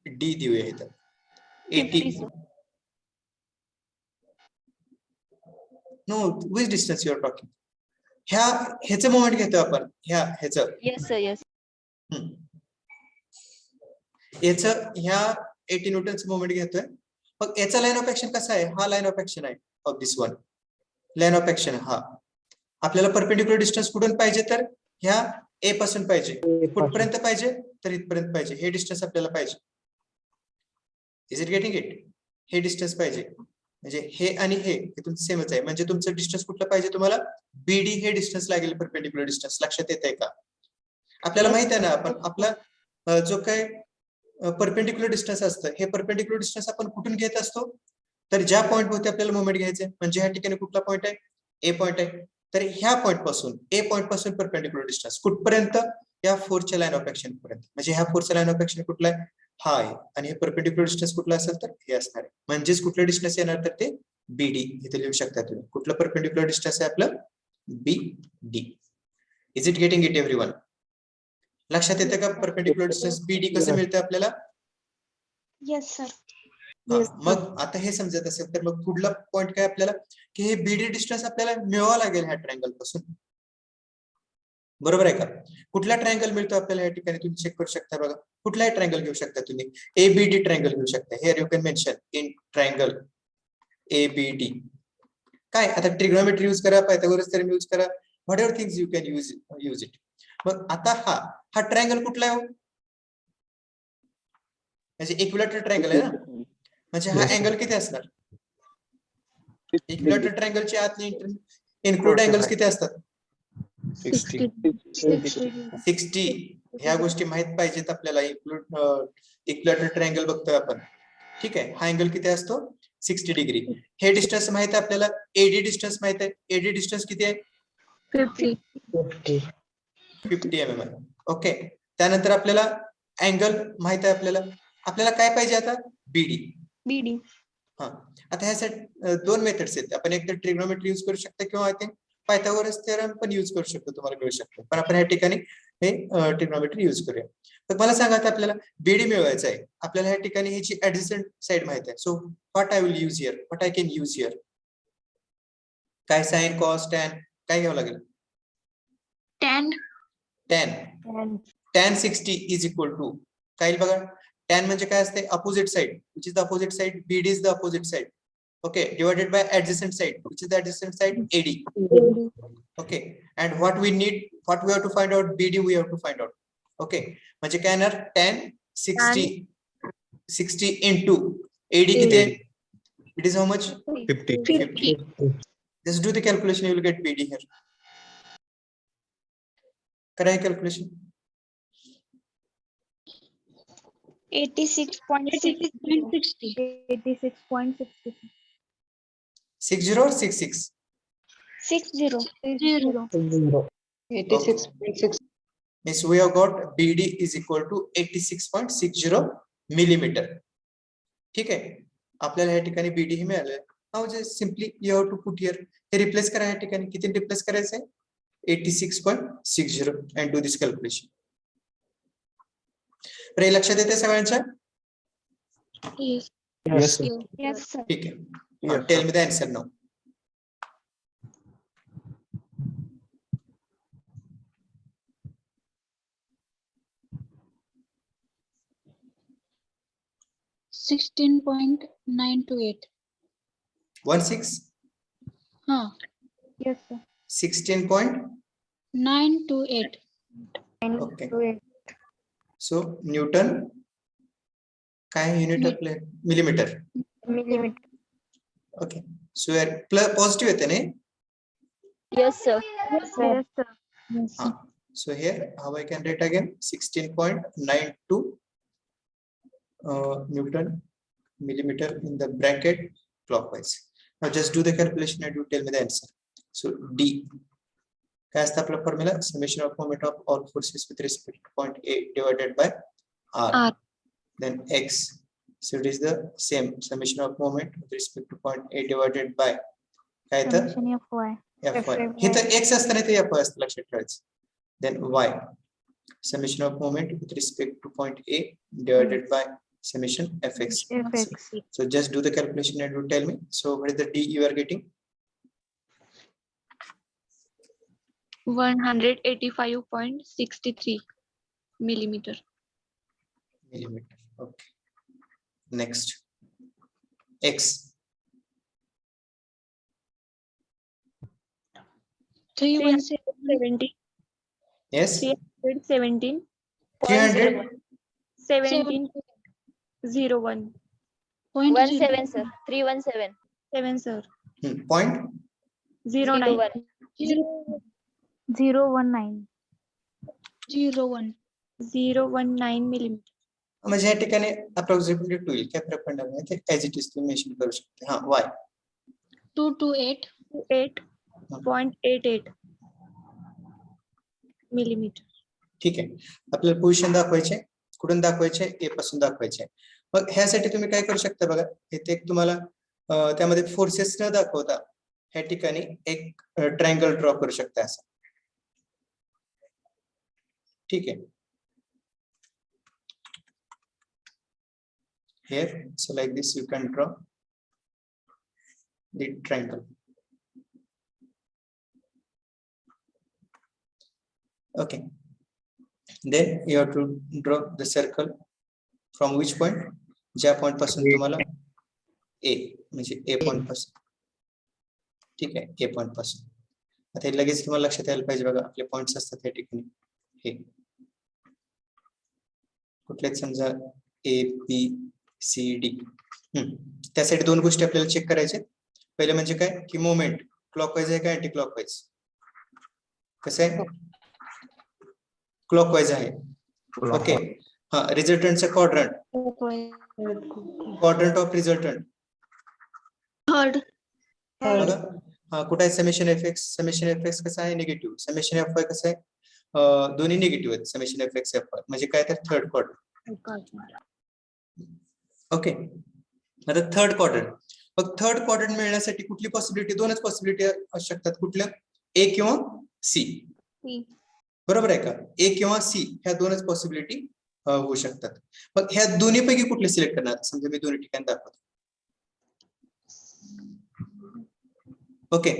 डी देऊया इथं 80. 50, sir. No, which distance you are talking. ह्याचं मोमेंट घेतो आपण, ह्याचं Yes, sir. Yes. याचं ह्या 80 न्यूटनचं मोमेंट घेतोय. मग याचा लाईन ऑफ ऍक्शन कसा आहे, हा लाईन ऑफ ऍक्शन आहे of this one. Line of action हा आपल्याला परपेंडिक्युलर डिस्टन्स कुठून पाहिजे, तर ह्या ए पासून पाहिजे. कुठपर्यंत पाहिजे, तर इथपर्यंत पाहिजे. हे डिस्टन्स आपल्याला पाहिजे. Is it getting it. हे डिस्टन्स पाहिजे, म्हणजे हे आणि हे तुमचं सेमच आहे. म्हणजे तुमचं डिस्टन्स कुठलं पाहिजे तुम्हाला, बीडी हे डिस्टन्स लागेल परपेंडिक्युलर डिस्टन्स. लक्षात येत आहे का. आपल्याला माहित आहे ना, आपण आपला जो काय परपेंडिक्युलर डिस्टन्स असतं, हे परपेंडिक्युलर डिस्टन्स आपण कुठून घेत असतो, तर ज्या पॉईंट वरती आपल्याला मोमेंट घ्यायचे. म्हणजे ह्या ठिकाणी कुठला पॉईंट आहे, ए पॉईंट आहे. तर ह्या पॉईंट पासून, ए पॉईंट पासून परपेंडिक्युलर डिस्टन्स कुठपर्यंत, या फोर्सच्या लाईन ऑफ ऍक्शन पर्यंत. म्हणजे ह्या फोर्सचा लाईन ऑफ ऍक्शन कुठला आहे, हा आहे. आणि हे परपेंडिक्युलर डिस्टन्स कुठला असेल, तर हे असणार आहे. म्हणजेच कुठलं डिस्टन्स येणार, तर ते बीडी. इथे लिहू शकता तुम्ही. कुठलं परपेंडिक्युलर डिस्टन्स आहे आपलं, BD. Is it getting it everyone. लक्षात येतं का परपेंडिक्युलर डिस्टन्स बीडी कसं मिळतं आपल्याला. Yes, sir. मग आता हे समजत असेल तर मग पुढला पॉइंट काय आपल्याला, की हे बीडी डिस्टन्स आपल्याला मिळवावं लागेल ह्या ट्रायंगल पासून. बरोबर आहे का. कुठला ट्रायंगल मिळतो आपल्याला या ठिकाणी, तुम्ही चेक करू शकता बघा. कुठलाही ट्रायंगल घेऊ शकता तुम्ही. एबीडी ट्रायंगल घेऊ शकता. Here you can mention in triangle ABD. काय आता ट्रिग्नोमेट्री यूज करा, पायथागोरस थेरम यूज करा, what ever things you can use it. मग आता हा ट्रायंगल कुठला आहे, म्हणजे इक्विलॅटरल ट्रायंगल आहे ना. म्हणजे हा अँगल किती असणार, इक्विलॅटरल ट्रायंगलचे आत इन्क्लूड अँगल्स किती असतात, 60. 60. ह्या गोष्टी माहित पाहिजेत आपल्याला. इक्विलॅटरल ट्रायंगल बघतोय आपण, ठीक आहे. हा अँगल किती असतो, 60 डिग्री. हे डिस्टन्स माहित आहे आपल्याला, एडी डिस्टन्स माहित आहे. एडी डिस्टन्स किती आहे, 50. 50 mm आहे. ओके. त्यानंतर आपल्याला अँगल माहित आहे आपल्याला काय पाहिजे आता, बीडी. BD. हा, आता ह्यासाठी दोन मेथड्स आहेत. आपण एक तर ट्रिग्नोमेट्री यूज करू शकता, किंवा आय थिंक पायथागोरस थेरम पण यूज करू शकतो, तुम्हाला मिळू शकतो. पण आपण या ठिकाणी हे ट्रिग्नोमेट्री यूज करूया. तर मला सांगा, आता आपल्याला बीडी मिळवायचं आहे. आपल्याला ह्या ठिकाणी ह्याची ऍडजस्टंट साइड माहित आहे. So what I will use here, what I can use here. काय साइन, कॉस, टॅन काय घ्यावं लागेल, Tan. tan 60 इज इक्वल टू काय बघा. tan म्हणजे काय असते, opposite side, which is the opposite side, BD is the opposite side. Okay, divided by adjacent side, which is the adjacent side, AD. Okay, and what we have to find out, BD we have to find out. Okay, म्हणजे काय येणार, tan 60 into AD किती आहे, it is how much, 50. just do the calculation, you will get BD here. करा calculation. 86.60. 86.60. 60 or 66? 60. 86.6. Means we have got BD is equal to 86.60 millimeter. ठीक आहे. आपल्याला या ठिकाणी BD हे मिळालं. Now just simply you have to put here. हे replace करा या ठिकाणी. किती रिप्लेस करायचं आहे, 86.60 and do this calculation. तर लक्षात येते सगळ्यांच्या, Yes. Yes, sir. Yes, sir. ठीक आहे. Tell me the answer now. $16.928. 16 Huh. Yes, sir. 16 point. 928. Okay. So Newton काय युनिट आपले, मिलीमीटर. Millimeter. ओके. सो यार पॉझिटिव्ह येते ना. Yes, sir. Yes, sir. Ah, so here how I can write again, 16.92 Newton millimeter in the bracket clockwise. Now just do the calculation and you tell me the answer. So D काय असतं आपला formula, summation of moment of all forces with respect to point A divided by R. then x. So it is the same summation of moment with respect to point A divided by काय तर Summation FY. fy. हे तर x असताना ते fy असतं लक्षात ठेवायचं. Then y summation of moment with respect to point A divided by summation fx. FX. So just do the calculation and you tell me. So what is the d you are getting? 185.63 millimeter. Millimeter. Okay. Next. X. 317. Yes. 317. 300. 1701. 17 sir. 317. 7 sir. Point. 09. 019. 01. 019 millimeter. म्हणजे या ठिकाणी approximately 2 येईल. काय फरक पडणार नाही. ते as it is तुम्ही मेन्शन करू शकता. हा y 228. 8.88 millimeter. ठीक आहे. आपल्याला पोझिशन दाखवायचे. कुठून दाखवायचे? ए पासून दाखवायचे. मग ह्यासाठी तुम्ही काय करू शकता बघा. इथे एक तुम्हाला त्यामध्ये फोर्सेस न दाखवता ह्या ठिकाणी एक ट्रायंगल ड्रॉ करू शकता असं. ठीक आहे. Here, so like this, you can draw the triangle. Okay. Then you have to draw the circle from which point? ज्या point पासून तुम्हाला A म्हणजे A point पासून. ठीक आहे. A point पासून. आता हे लगेच तुम्हाला लक्षात यायला पाहिजे बघा. आपले पॉइंट्स असतात त्या ठिकाणी हे कुठलेच समजा A B C D. त्यासाठी दोन गोष्टी आपल्याला चेक करायच्या. पहिले म्हणजे काय की मोमेंट क्लॉकवाईज आहे का अँटी क्लॉकवाईज. कसं आहे? क्लॉकवाईज आहे. ओके. हा रिझल्टंटचा क्वाड्रंट ऑफ रिझल्टंट Third. बघा. हा कुठे आहे? समेशन एफएक्स कसं आहे? निगेटिव्ह. समेशन एफवाय कसं आहे? दोन्ही निगेटिव्ह आहेत. समेशन एफएक्स एफवाय म्हणजे काय तर थर्ड क्वाड्रंट. ओके. आता थर्ड क्वाड्रंट. मग थर्ड क्वाड्रंट मिळण्यासाठी कुठली पॉसिबिलिटी? दोनच पॉसिबिलिटी असू शकतात. कुठल्या? ए किंवा सी. बरोबर आहे का? ए किंवा सी ह्या दोनच पॉसिबिलिटी होऊ शकतात. मग ह्या दोन्ही पैकी कुठले सिलेक्ट करणार? समजा मी दोन्ही ठिकाणी दाखवतो. ओके.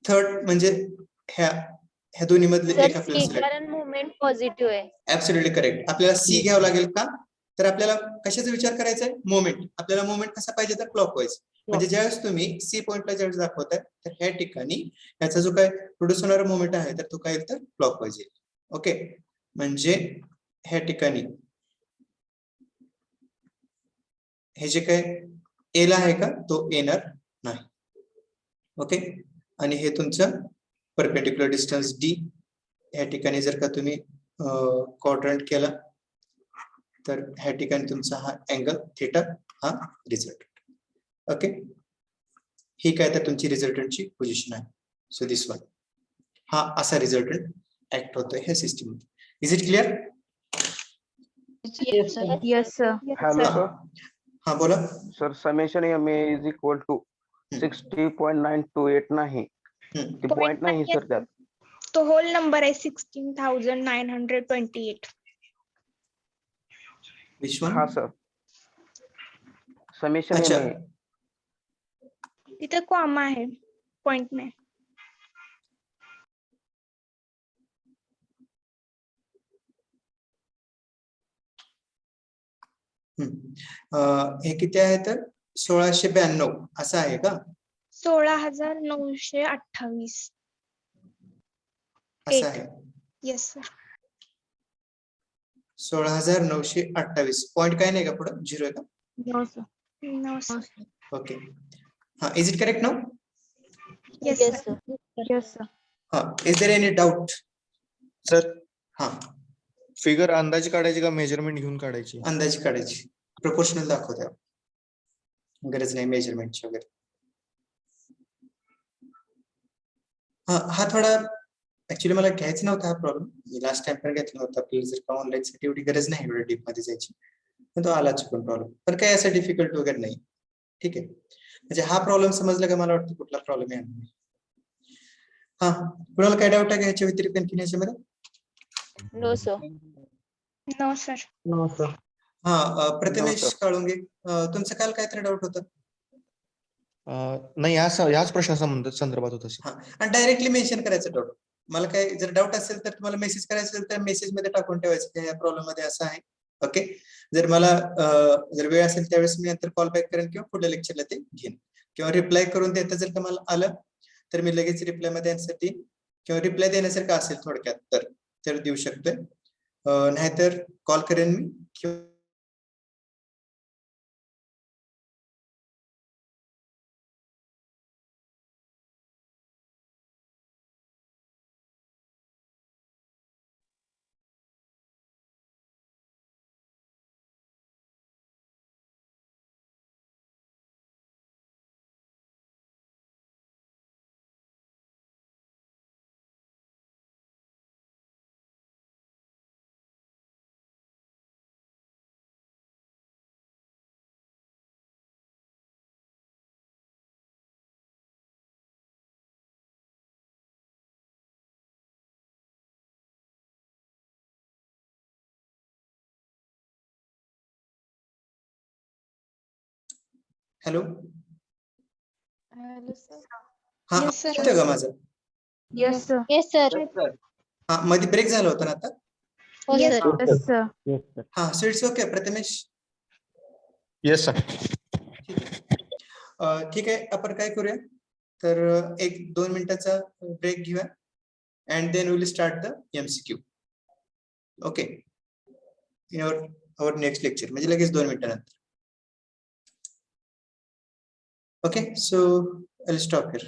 थर्ड म्हणजे ह्या दोन्ही मधले एक आपल्याला सिलेक्ट. कारण मुवमेंट पॉझिटिव्ह आहे. Absolutely correct. आपल्याला सी घ्यावं लागेल का? तर आपल्याला कशाचा विचार करायचा आहे? मोमेंट. आपल्याला मोमेंट कसा पाहिजे? तर क्लॉकवाईज. म्हणजे ज्यावेळेस तुम्ही सी पॉइंटला ज्यावेळेस दाखवताय तर ह्या ठिकाणी ह्याचा जो काय प्रोड्यूस होणारा मोमेंट आहे तर तो काय येईल? तर क्लॉकवाईज येईल. ओके. म्हणजे ह्या ठिकाणी हे जे काय ए ला आहे का तो येणार नाही. ओके. आणि हे तुमचं परपेंडिक्युलर डिस्टन्स डी. ह्या ठिकाणी जर का तुम्ही क्वाड्रंट केला तर ह्या ठिकाणी तुमचा हा अँगल थिटा हा रिझल्ट. ओके. ही काय तर तुमची रिझल्टंटची पोझिशन आहे. So this one. हा असा रिझल्टंट ऍक्ट होतोय ह्या सिस्टीम मध्ये. Is it clear? Yes, sir. Yes sir. Hello sir. हा बोला. Sir, summation MA is equal to 60.928 नाही. ती पॉइंट नाही सर त्यात. तो होल नंबर आहे 16,928. Which one? हा सर. समेशन अच्छा. MA. तिथे कॉमा आहे, पॉइंट नाही. हे किती आहे तर 1692 असं आहे का? 16,928. असं आहे. Yes sir. 16,928. पॉइंट काय नाही का पुढे? 0 आहे का? No sir. No sir. Okay. हा is it correct now? Yes Yes, sir. sir. Yes sir. हा is there any doubt? Sir हा फिगर अंदाजे काढायची का मेजरमेंट घेऊन काढायची? अंदाजे काढायची. प्रोपोर्शनल दाखवते. गरज नाही मेजरमेंटची वगैरे. हा थोडा ऍक्च्युली मला घ्यायचा नव्हता हा प्रॉब्लेम. मी लास्ट टाइम पण घेतला होता. आपल्याला जर का ऑनलाईन साठी एवढी गरज नाही एवढ्या डीप मध्ये जायची. पण तो आला चुकून प्रॉब्लेम, पण काय असं डिफिकल्ट वगैरे नाही. ठीक आहे, म्हणजे हा प्रॉब्लेम समजला का? मला वाटतं कुठला प्रॉब्लेम आहे नाही. हा, कुणाला काय डाऊट आहे का ह्याच्या व्यतिरिक्त आणखी ह्याच्यामध्ये? No sir. No sir. No, sir. हा, प्रथमेश sir. काळुंगे, तुमचं काल काहीतरी डाऊट होतं? नाही ह्याच प्रश्नाच्या संदर्भात होतं सर. हा, आणि डायरेक्टली मेन्शन करायचं डाऊट. मला काय जर डाऊट असेल तर तुम्हाला मेसेज करायचं असेल तर मेसेज मध्ये टाकून ठेवायचं की या प्रॉब्लेम मध्ये असं आहे. ओके, जर मला जर वेळ असेल त्यावेळेस मी नंतर कॉल बॅक करेन किंवा पुढल्या लेक्चरला ते घेईन, किंवा रिप्लाय करून देता जर का मला आलं तर मी लगेच रिप्लाय मध्ये देण्यासाठी किंवा रिप्लाय देण्यासारखं असेल थोडक्यात तर देऊ शकतोय. नाहीतर कॉल करेन मी किंवा हॅलो, हॅलो सर. हा, Yes, sir. येतोय का माझं? Yes sir. Yes, sir. हा, मध्ये ब्रेक झाला होता ना आता? हो, Yes, sir. Yes sir. Yes, sir. हा, so it's okay Prathamesh. Yes sir. ठीक आहे, ठीक आहे, आपण काय करूया तर 1-2 मिनिटाचा ब्रेक घेऊया and then will start the MCQ. Okay, in our next lecture, म्हणजे लगेच 2 मिनिटानंतर. Okay, so I will stop here.